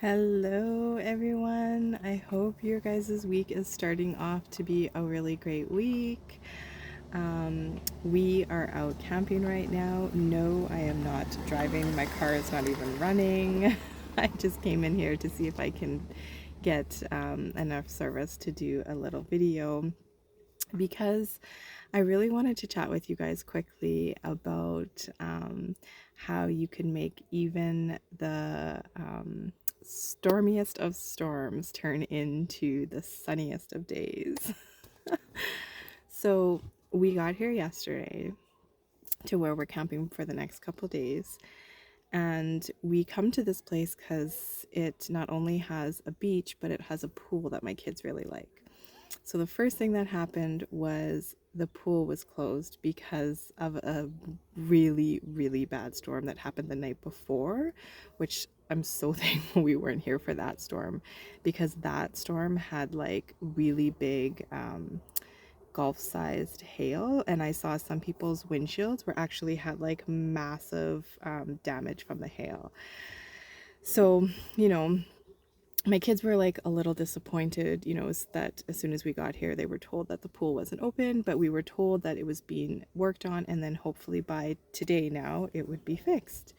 Hello everyone. I hope your guys' week is starting off to be a really great week. We are out camping right now. No, I am not driving. My car is not even running. I just came in here to see if I can get enough service to do a little video because I really wanted to chat with you guys quickly about how you can make even the stormiest of storms turn into the sunniest of days. So we got here yesterday to where we're camping for the next couple days. And we come to this place because it not only has a beach, but it has a pool that my kids really like. So the first thing that happened was the pool was closed because of a really, really bad storm that happened the night before, which I'm so thankful we weren't here for that storm, because that storm had like really big golf-sized hail, and I saw some people's windshields were actually had like massive damage from the hail. So, my kids were like a little disappointed, that as soon as we got here, they were told that the pool wasn't open, but we were told that it was being worked on, and then hopefully by today now it would be fixed.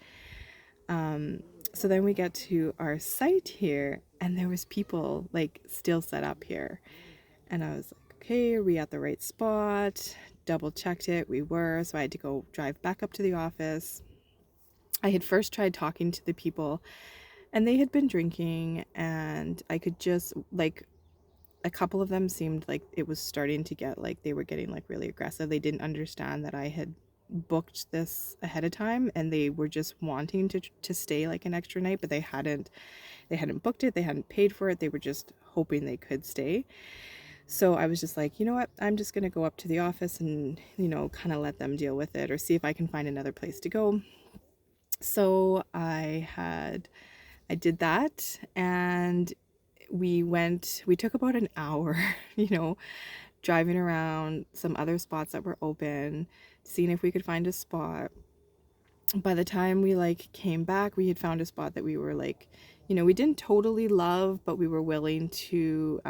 So then we get to our site here, and there was people like still set up here, and I was like, okay, are we at the right spot? Double checked it, we were. So I had to go drive back up to the office. I had first tried talking to the people, and they had been drinking, and I could just like, a couple of them seemed like it was starting to get like they were getting like really aggressive. They didn't understand that I had booked this ahead of time, and they were just wanting to stay like an extra night, but they hadn't booked it, they hadn't paid for it, they were just hoping they could stay. So I was just like, you know what, I'm just gonna go up to the office and kind of let them deal with it, or see if I can find another place to go. So I did that, and we took about an hour, driving around some other spots that were open, seeing if we could find a spot. By the time we like came back, we had found a spot that we were like, we didn't totally love, but we were willing to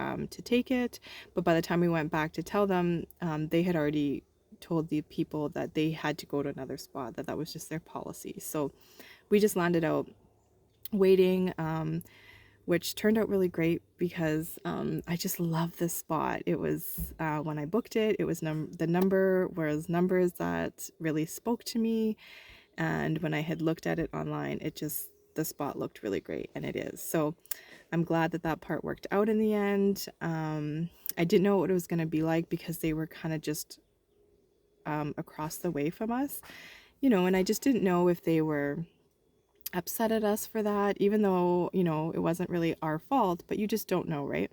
take it. But by the time we went back to tell them, they had already told the people that they had to go to another spot, that was just their policy. So we just landed out waiting, which turned out really great because I just love this spot. It was, when I booked it, it was the number was numbers that really spoke to me. And when I had looked at it online, the spot looked really great, and it is. So I'm glad that that part worked out in the end. I didn't know what it was going to be like because they were kind of just across the way from us, and I just didn't know if they were upset at us for that, even though, it wasn't really our fault, but you just don't know, right?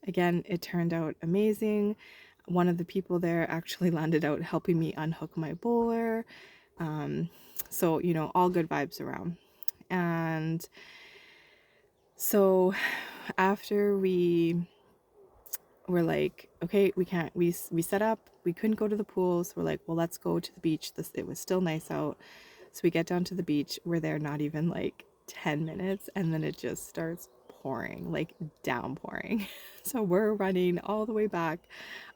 Again, it turned out amazing. One of the people there actually landed out helping me unhook my bowler. So, all good vibes around. And so after we were like, okay, we set up, we couldn't go to the pool. So we're like, well, let's go to the beach. It was still nice out. So we get down to the beach. We're there not even like 10 minutes, and then it just starts pouring, like downpouring. So we're running all the way back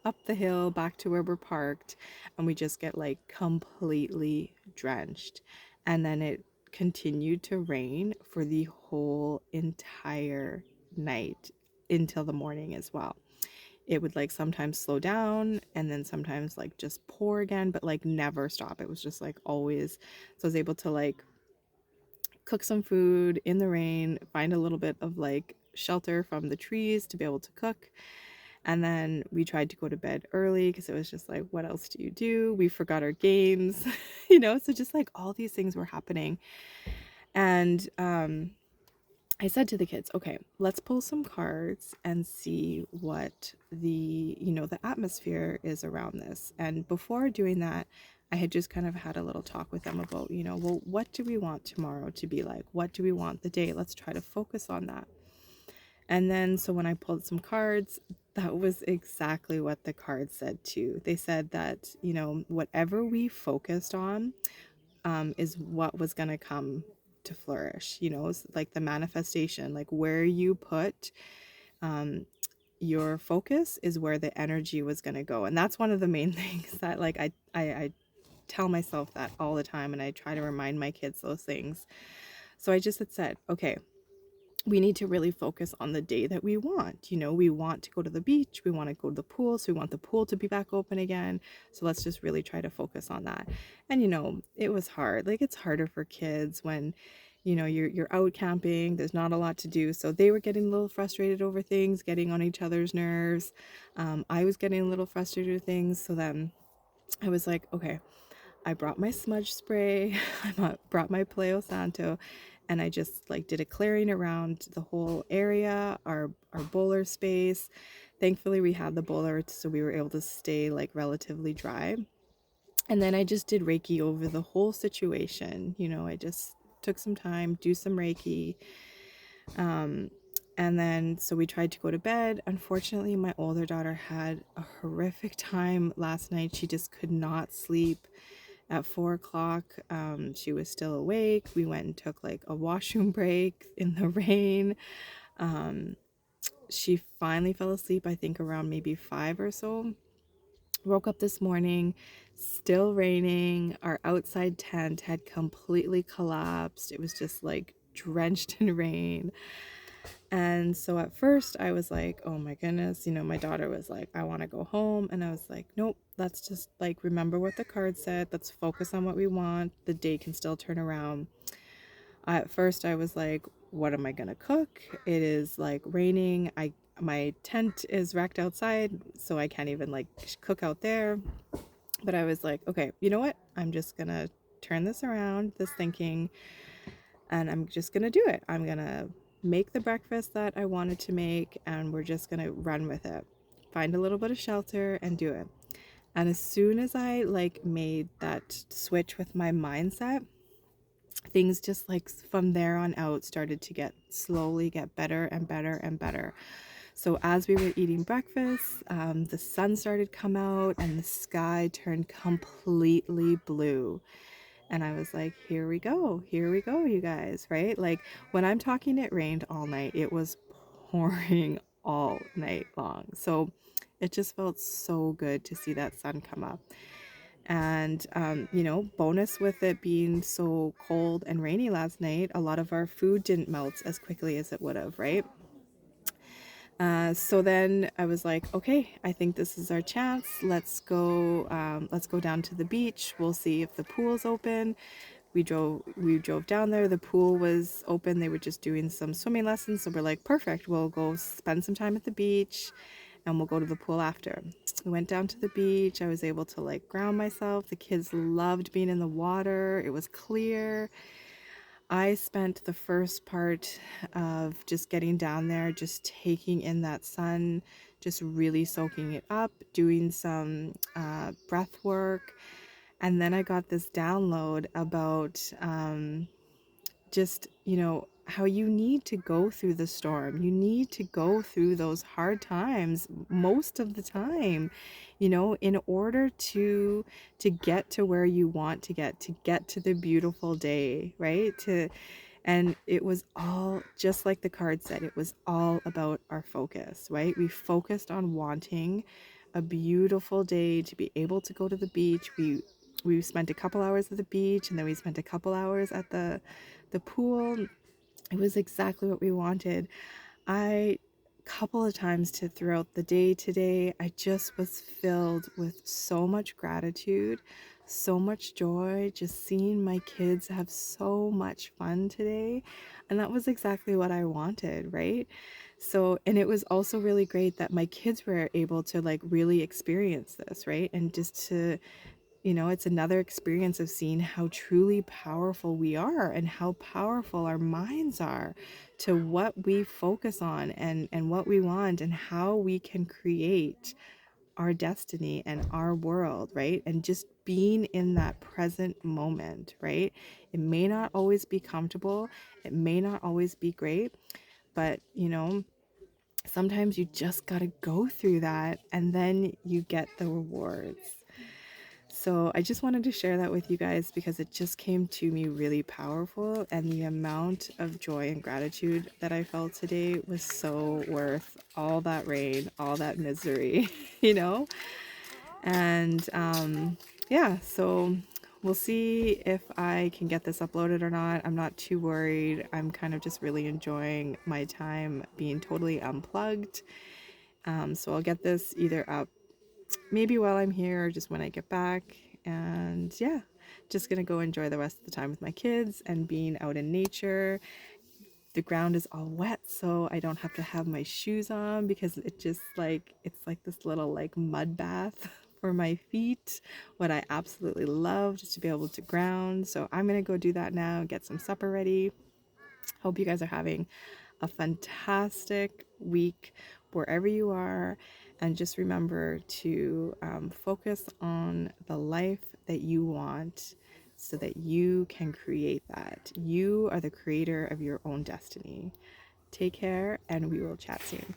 up the hill back to where we're parked, and we just get like completely drenched. And then it continued to rain for the whole entire night until the morning as well. It would like sometimes slow down and then sometimes like just pour again, but like never stop. It was just like always. So I was able to like cook some food in the rain, find a little bit of like shelter from the trees to be able to cook. And then we tried to go to bed early because it was just like, what else do you do? We forgot our games, so just like all these things were happening. And I said to the kids, okay, let's pull some cards and see what the atmosphere is around this. And before doing that, I had just kind of had a little talk with them about, well, what do we want tomorrow to be like? What do we want the day? Let's try to focus on that. And then, so when I pulled some cards, that was exactly what the cards said too. They said that, whatever we focused on, is what was going to come to flourish, you know, like the manifestation, like where you put your focus is where the energy was going to go. And that's one of the main things that like I tell myself that all the time, and I try to remind my kids those things. So I just had said, okay, we need to really focus on the day that we want. You know, we want to go to the beach, we want to go to the pool, so we want the pool to be back open again. So let's just really try to focus on that. And you know, it was hard. Like, it's harder for kids when, you know, you're out camping, there's not a lot to do. So they were getting a little frustrated over things, getting on each other's nerves. I was getting a little frustrated with things. So then I was like, okay, I brought my smudge spray, I brought my Pleo Santo, and I just like did a clearing around the whole area, our bowler space. Thankfully we had the bowler, so we were able to stay like relatively dry. And then I just did Reiki over the whole situation. You know, I just took some time, do some Reiki. And then, so we tried to go to bed. Unfortunately, my older daughter had a horrific time last night. She just could not sleep. At 4 o'clock, she was still awake. We went and took like a washroom break in the rain. She finally fell asleep, I think around maybe 5 or so. Woke up this morning, still raining. Our outside tent had completely collapsed. It was just like drenched in rain. And so at first I was like, oh my goodness, you know, my daughter was like, I want to go home. And I was like, nope, let's just like remember what the card said. Let's focus on what we want. The day can still turn around. At first I was like, what am I going to cook? It is like raining. My tent is wrecked outside, so I can't even like cook out there. But I was like, okay, you know what? I'm just going to turn this around, this thinking, and I'm just gonna do it. I'm gonna make the breakfast that I wanted to make, and we're just gonna run with it. Find a little bit of shelter and do it. And as soon as I like made that switch with my mindset, things just like from there on out started to slowly get better and better and better. So as we were eating breakfast, the sun started to come out and the sky turned completely blue. And I was like, here we go, you guys, right? Like, when I'm talking, it rained all night. It was pouring all night long. So it just felt so good to see that sun come up. And, you know, bonus with it being so cold and rainy last night, a lot of our food didn't melt as quickly as it would have, right? So then I was like, okay, I think this is our chance. Let's go down to the beach. We'll see if the pool's open. We drove down there. The pool was open. They were just doing some swimming lessons. So we're like, perfect. We'll go spend some time at the beach and we'll go to the pool after. We went down to the beach. I was able to like ground myself. The kids loved being in the water. It was clear. I spent the first part of just getting down there, just taking in that sun, just really soaking it up, doing some breath work. And then I got this download about just, you know, how you need to go through the storm. You need to go through those hard times most of the time, you know, in order to get to where you want to get to the beautiful day, right? And it was all just like the card said, it was all about our focus, right? We focused on wanting a beautiful day to be able to go to the beach. We spent a couple hours at the beach, and then we spent a couple hours at the pool. It was exactly what we wanted. I couple of times throughout the day today, I just was filled with so much gratitude, so much joy, just seeing my kids have so much fun today. And that was exactly what I wanted, right? So, and it was also really great that my kids were able to like really experience this, right? And just to, you know, it's another experience of seeing how truly powerful we are and how powerful our minds are to what we focus on and what we want and how we can create our destiny and our world, right? And just being in that present moment, right? It may not always be comfortable, it may not always be great, but you know, sometimes you just got to go through that and then you get the rewards. So I just wanted to share that with you guys because it just came to me really powerful, and the amount of joy and gratitude that I felt today was so worth all that rain, all that misery, you know? And yeah, so we'll see if I can get this uploaded or not. I'm not too worried. I'm kind of just really enjoying my time being totally unplugged. So I'll get this either up maybe while I'm here or just when I get back. And yeah, just gonna go enjoy the rest of the time with my kids and being out in nature. The ground is all wet, so I don't have to have my shoes on because it just like, it's like this little like mud bath for my feet. What I absolutely love, just to be able to ground. So I'm gonna go do that now, get some supper ready. Hope you guys are having a fantastic week wherever you are. And just remember to focus on the life that you want so that you can create that. You are the creator of your own destiny. Take care, and we will chat soon.